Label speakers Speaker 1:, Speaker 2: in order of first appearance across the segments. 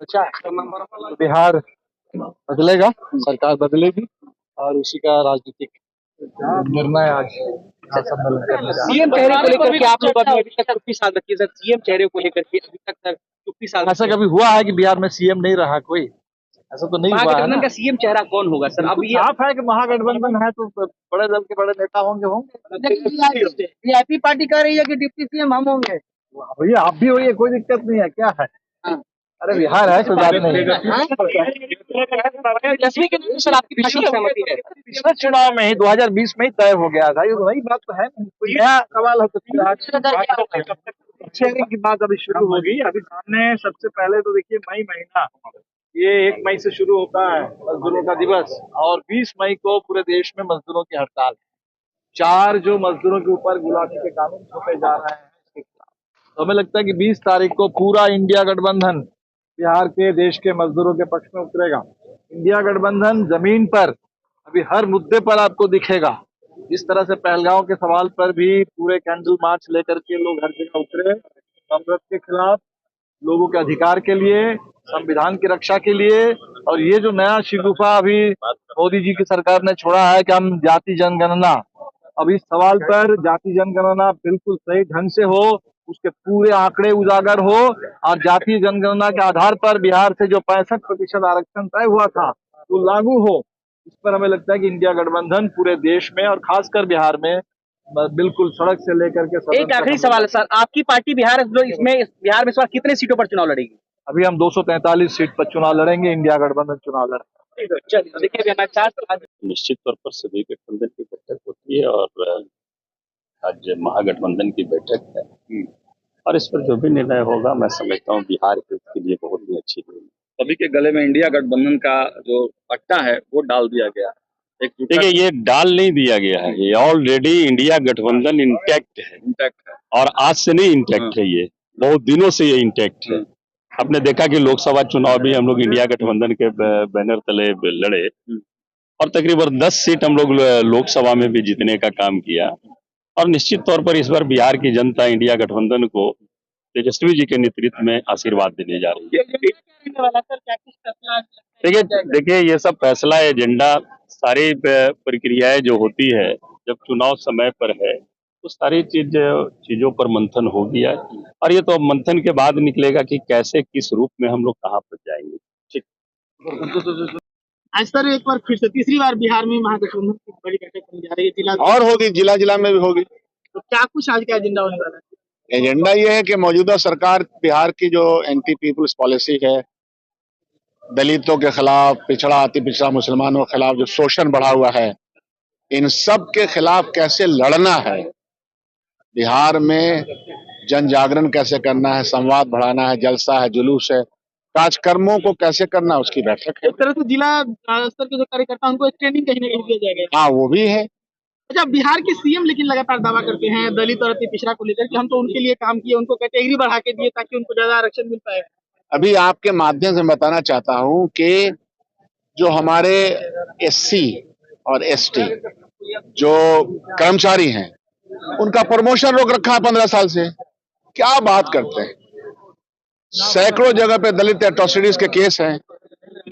Speaker 1: अच्छा, तो बिहार बदलेगा, सरकार बदलेगी और उसी का राजनीतिक निर्णय आज यहाँ सम्मेलन करने जा रहे
Speaker 2: सीएम चेहरे को लेकर के आप लोग अभी तक चुप्पी साध रखी है सर। सीएम चेहरे को लेकर के अभी तक सर चुप्पी साध
Speaker 1: हैं। ऐसा
Speaker 2: रखी है।
Speaker 1: कभी हुआ है कि बिहार में सीएम नहीं रहा कोई? ऐसा तो नहीं हुआ है
Speaker 2: महागठबंधन
Speaker 1: ना।
Speaker 2: का सीएम चेहरा कौन होगा सर? अब ये
Speaker 1: साफ है कि महागठबंधन है तो बड़े दल के बड़े नेता होंगे।
Speaker 3: वीआईपी पार्टी कह रही है कि डिप्टी सीएम हम होंगे।
Speaker 1: भैया आप भी होइए, कोई दिक्कत नहीं है, क्या है। अरे बिहार है, कोई बात नहीं है।
Speaker 2: 10वीं के लिए सर आपकी पार्टी की सहमति है?
Speaker 1: पिछले चुनाव में ही 2020 में ही तय हो गया था, ये तो नई बात तो है नहीं, कोई नया सवाल है तो फिर शेयरिंग की बात अभी शुरू होगी। अभी सामने सबसे पहले तो देखिए मई महीना, ये 1 मई से शुरू होता है मजदूरों का दिवस, और 20 मई को पूरे देश में मजदूरों की हड़ताल। 4 जो मजदूरों के ऊपर गुलामी के कानून थोपे जा रहे हैं इसके खिलाफ, तो हमें लगता है कि 20 तारीख को पूरा इंडिया गठबंधन बिहार के देश के मजदूरों के पक्ष में उतरेगा। इंडिया गठबंधन जमीन पर अभी हर मुद्दे पर आपको दिखेगा। जिस तरह से पहलगांव के सवाल पर भी पूरे कैंडल मार्च लेकर के लोग हर जगह उतरे, नफरत के खिलाफ, लोगों के अधिकार के लिए, संविधान की रक्षा के लिए। और ये जो नया शिगुफा अभी मोदी जी की सरकार ने छोड़ा है कि हम जाति जनगणना, अब इस सवाल पर जाति जनगणना बिल्कुल सही ढंग से हो, उसके पूरे आंकड़े उजागर हो, और जातीय जनगणना के आधार पर बिहार से जो 65% आरक्षण तय हुआ था वो लागू हो। इस पर हमें लगता है कि इंडिया गठबंधन पूरे देश में और खासकर बिहार में बिल्कुल सड़क से लेकर के
Speaker 2: एक आखिरी सवाल है सर, आपकी पार्टी बिहार में इस बार कितने सीटों पर चुनाव लड़ेगी?
Speaker 1: अभी हम 243 सीट पर चुनाव लड़ेंगे, इंडिया गठबंधन चुनाव लड़ेंगे।
Speaker 2: चलिए देखिए
Speaker 4: निश्चित तौर पर सभी गठबंधन की बैठक होती है और आज महागठबंधन की बैठक है और इस पर जो भी निर्णय होगा मैं समझता हूँ बिहार के लिए बहुत ही अच्छी होगी।
Speaker 5: सभी के गले में इंडिया गठबंधन का जो पट्टा है वो डाल दिया गया।
Speaker 4: देखिए ये डाल नहीं दिया गया है, ये ऑलरेडी इंडिया गठबंधन इंटैक्ट है और आज से नहीं इंटैक्ट है, ये बहुत दिनों से ये इंटैक्ट है। आपने देखा कि लोकसभा चुनाव भी हम लोग इंडिया गठबंधन के बैनर तले लड़े और तकरीबन 10 सीट हम लोग लोकसभा में भी जीतने का काम किया और निश्चित तौर पर इस बार बिहार की जनता इंडिया गठबंधन को तेजस्वी जी के नेतृत्व में आशीर्वाद देने जा रही है। देखिए ये सब फैसला एजेंडा सारी प्रक्रियाएं जो होती है जब चुनाव समय पर है तो सारी चीजों पर मंथन हो गया और ये तो मंथन के बाद निकलेगा कि कैसे किस रूप में हम लोग कहाँ पर जाएंगे। ठीक।
Speaker 3: आज सर एक बार फिर से तीसरी बार बिहार में महागठबंधन की बड़ी बैठक होने जा रही है, जिला
Speaker 6: और होगी, जिला जिला में भी होगी।
Speaker 3: तो क्या कुछ आज का एजेंडा होने वाला है?
Speaker 6: एजेंडा ये है कि मौजूदा सरकार बिहार की जो एंटी पीपुल्स पॉलिसी है, दलितों के खिलाफ, पिछड़ा अति पिछड़ा मुसलमानों के खिलाफ जो शोषण बढ़ा हुआ है, इन सब के खिलाफ कैसे लड़ना है, बिहार में जन जागरण कैसे करना है, संवाद बढ़ाना है, जलसा है, जुलूस है, कार्यक्रमों को कैसे करना, उसकी बैठक है।
Speaker 3: एक तरह से जिला स्तर के जो कार्यकर्ता उनको एक ट्रेनिंग कहीं ना कहीं दिया जाएगा।
Speaker 6: हाँ वो भी है।
Speaker 3: अच्छा, बिहार के सीएम लेकिन लगातार दावा करते हैं दलित और अति पिछड़ा को लेकर कि हम तो उनके लिए काम किए, उनको कैटेगरी बढ़ा के दिए ताकि उनको ज्यादा आरक्षण मिल पाए।
Speaker 6: अभी आपके माध्यम से बताना चाहता हूं कि जो हमारे एससी और एसटी जो कर्मचारी हैं उनका प्रमोशन रोक रखा है 15 साल से। क्या बात करते हैं, सैकड़ों जगह पे दलित एट्रोसिटीज के केस हैं।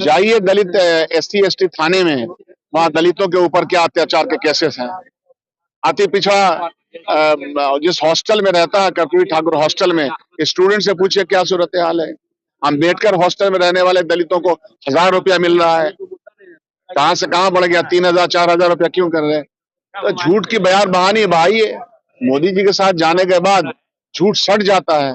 Speaker 6: जाइए दलित एससी एसटी थाने में, वहां दलितों के ऊपर क्या अत्याचार के केसेस हैं। अति पिछड़ा जिस हॉस्टल में रहता है, कर्पूरी ठाकुर हॉस्टल में, स्टूडेंट से पूछिए क्या सूरत हाल है। अम्बेडकर हॉस्टल में रहने वाले दलितों को 1000 रुपया मिल रहा है, कहां से कहां बढ़ गया, 3000 4000 रुपया क्यों कर रहे हैं। तो झूठ की बयान बहानी भाई है। मोदी जी के साथ जाने के बाद झूठ सट जाता है।